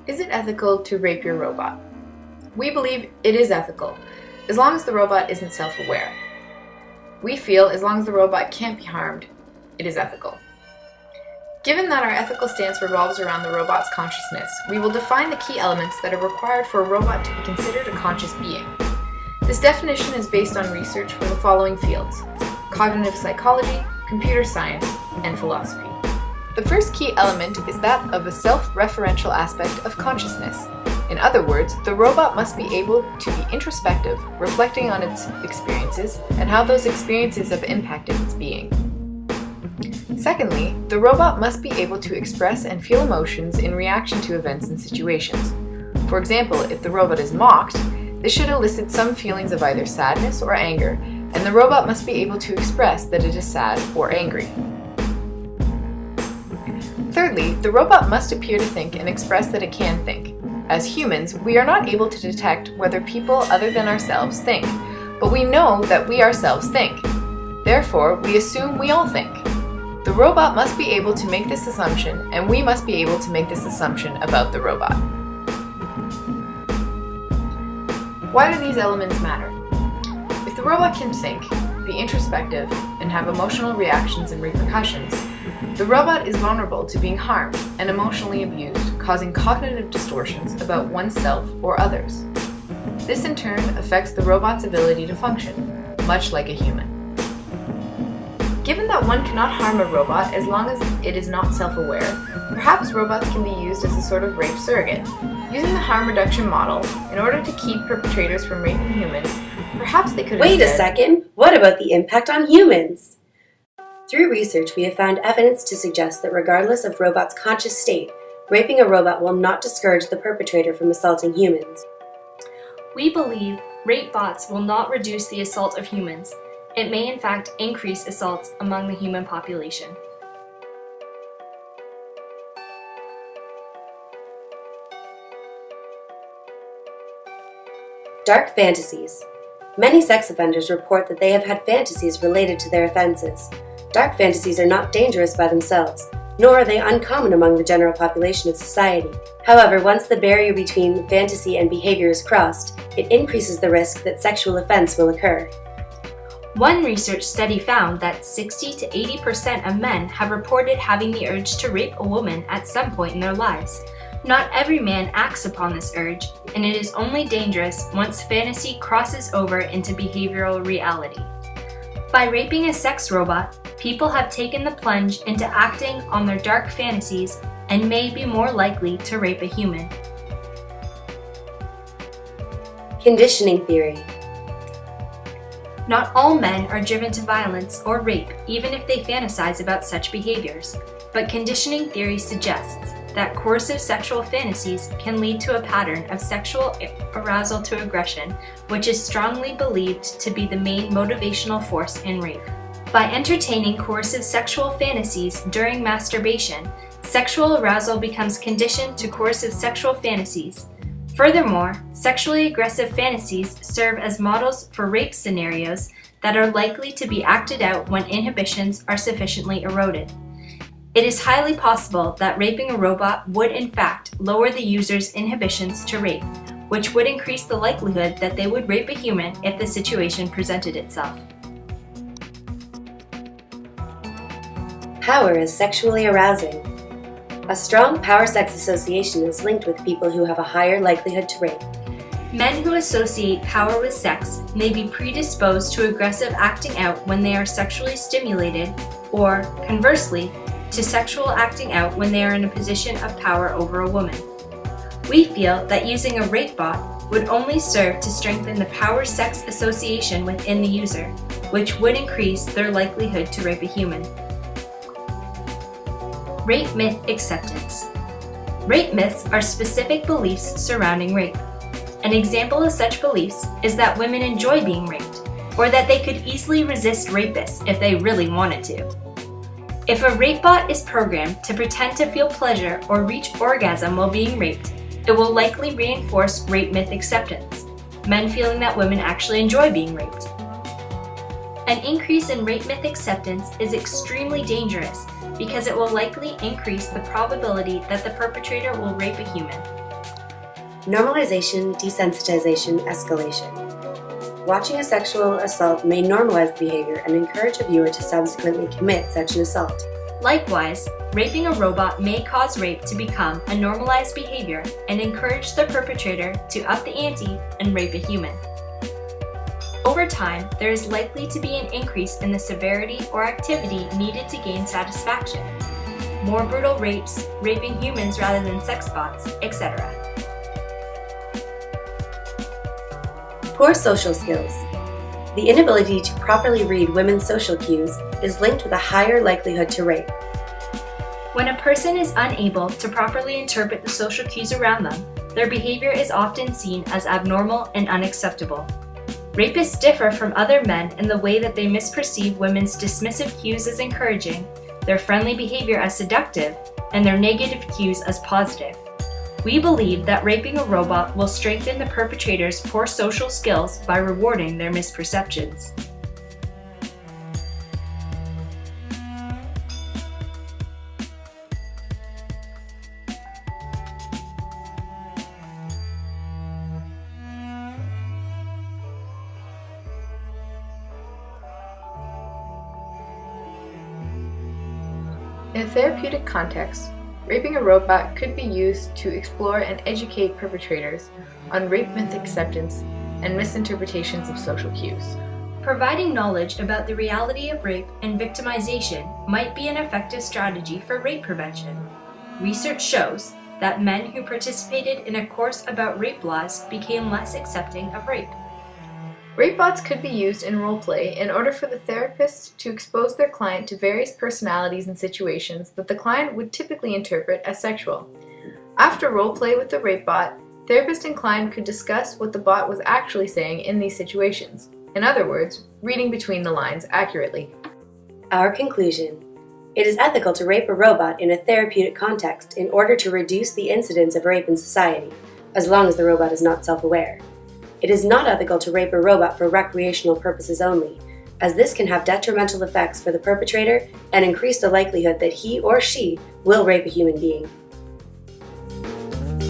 Is it ethical to rape your robot? We believe it is ethical, as long as the robot isn't self-aware. We feel as long as the robot can't be harmed, it is ethical. Given that our ethical stance revolves around the robot's consciousness, we will define the key elements that are required for a robot to be considered a conscious being. This definition is based on research from the following fields: cognitive psychology, computer science, and philosophy. The first key element is that of a self-referential aspect of consciousness. In other words, the robot must be able to be introspective, reflecting on its experiences and how those experiences have impacted its being. Secondly, the robot must be able to express and feel emotions in reaction to events and situations. For example, if the robot is mocked, this should elicit some feelings of either sadness or anger, and the robot must be able to express that it is sad or angry. Thirdly, the robot must appear to think and express that it can think. As humans, we are not able to detect whether people other than ourselves think, but we know that we ourselves think. Therefore, we assume we all think. The robot must be able to make this assumption, and we must be able to make this assumption about the robot. Why do these elements matter? If the robot can think, be introspective, and have emotional reactions and repercussions, the robot is vulnerable to being harmed and emotionally abused, causing cognitive distortions about oneself or others. This in turn affects the robot's ability to function, much like a human. Given that one cannot harm a robot as long as it is not self-aware, perhaps robots can be used as a sort of rape surrogate. Using the harm reduction model, in order to keep perpetrators from raping humans, perhaps they could Wait a second! What about the impact on humans? Through research, we have found evidence to suggest that regardless of robot's conscious state, raping a robot will not discourage the perpetrator from assaulting humans. We believe rape bots will not reduce the assault of humans. It may in fact increase assaults among the human population. Dark fantasies. Many sex offenders report that they have had fantasies related to their offenses. Dark fantasies are not dangerous by themselves, nor are they uncommon among the general population of society. However, once the barrier between fantasy and behavior is crossed, it increases the risk that sexual offense will occur. One research study found that 60 to 80% of men have reported having the urge to rape a woman at some point in their lives. Not every man acts upon this urge, and it is only dangerous once fantasy crosses over into behavioral reality. By raping a sex robot, people have taken the plunge into acting on their dark fantasies and may be more likely to rape a human. Conditioning theory. Not all men are driven to violence or rape, even if they fantasize about such behaviors, but conditioning theory suggests that coercive sexual fantasies can lead to a pattern of sexual arousal to aggression, which is strongly believed to be the main motivational force in rape. By entertaining coercive sexual fantasies during masturbation, sexual arousal becomes conditioned to coercive sexual fantasies. Furthermore, sexually aggressive fantasies serve as models for rape scenarios that are likely to be acted out when inhibitions are sufficiently eroded. It is highly possible that raping a robot would in fact lower the user's inhibitions to rape, which would increase the likelihood that they would rape a human if the situation presented itself. Power is sexually arousing. A strong power-sex association is linked with people who have a higher likelihood to rape. Men who associate power with sex may be predisposed to aggressive acting out when they are sexually stimulated, or, conversely, to sexual acting out when they are in a position of power over a woman. We feel that using a rape bot would only serve to strengthen the power-sex association within the user, which would increase their likelihood to rape a human. Rape myth acceptance. Rape myths are specific beliefs surrounding rape. An example of such beliefs is that women enjoy being raped, or that they could easily resist rapists if they really wanted to. If a rape bot is programmed to pretend to feel pleasure or reach orgasm while being raped, it will likely reinforce rape myth acceptance, men feeling that women actually enjoy being raped. An increase in rape myth acceptance is extremely dangerous because it will likely increase the probability that the perpetrator will rape a human. Normalization, desensitization, escalation. Watching a sexual assault may normalize the behavior and encourage a viewer to subsequently commit such an assault. Likewise, raping a robot may cause rape to become a normalized behavior and encourage the perpetrator to up the ante and rape a human. Over time, there is likely to be an increase in the severity or activity needed to gain satisfaction. More brutal rapes, raping humans rather than sex bots, etc. Poor social skills. The inability to properly read women's social cues is linked with a higher likelihood to rape. When a person is unable to properly interpret the social cues around them, their behavior is often seen as abnormal and unacceptable. Rapists differ from other men in the way that they misperceive women's dismissive cues as encouraging, their friendly behavior as seductive, and their negative cues as positive. We believe that raping a robot will strengthen the perpetrator's poor social skills by rewarding their misperceptions. In a therapeutic context, raping a robot could be used to explore and educate perpetrators on rape myth acceptance and misinterpretations of social cues. Providing knowledge about the reality of rape and victimization might be an effective strategy for rape prevention. Research shows that men who participated in a course about rape laws became less accepting of rape. Rape bots could be used in roleplay in order for the therapist to expose their client to various personalities and situations that the client would typically interpret as sexual. After roleplay with the rape bot, therapist and client could discuss what the bot was actually saying in these situations. In other words, reading between the lines accurately. Our conclusion. It is ethical to rape a robot in a therapeutic context in order to reduce the incidence of rape in society, as long as the robot is not self-aware. It is not ethical to rape a robot for recreational purposes only, as this can have detrimental effects for the perpetrator and increase the likelihood that he or she will rape a human being.